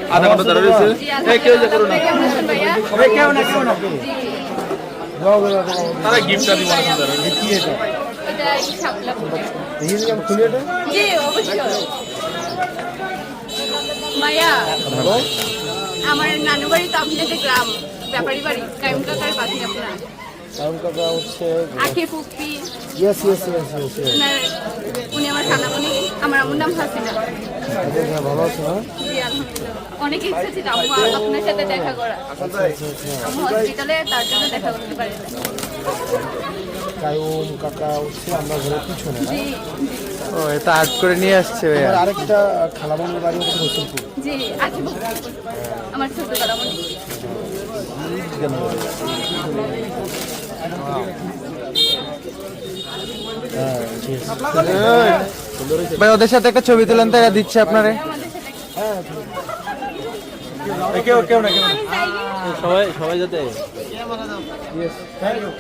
আধা ঘন্টা ধরে রয়েছে। তারা গিফট দিব মায়া আমার নানু বাড়ি তো আপনাদের গ্রাম ব্যাপারী বাড়ি কায়ুম কাকার পাশে আপনার কারণ কাকা হচ্ছে আখি ফুপি ইয়েস উনি আমার খালামণি আমার আমার নাম হাসিনা ভালো আছে না জি আলহামদুলিল্লাহ অনেক ইচ্ছা ছিল আম্মু আপনার সাথে দেখা করা আম্মু হসপিটালে তার জন্য দেখা করতে পারি না কায়ুম কাকা হচ্ছে আমরা ঘরের পিছনে না জি ও এটা আর্ট করে নিয়ে আসছে ভাইয়া। আমার আরেকটা খালামণির বাড়ি হচ্ছে রসুলপুর জি আখি ফুপি আমার ছোট খালামণি হ্যাঁ ঠিক আছে ভাই ওদের সাথে একটা ছবি তুলেন তো, এরা দিচ্ছে আপনারে। কেউ কেউ না কেউ আমি চাই সবাই সবাই যাতে ইয়েস থ্যাংক ইউ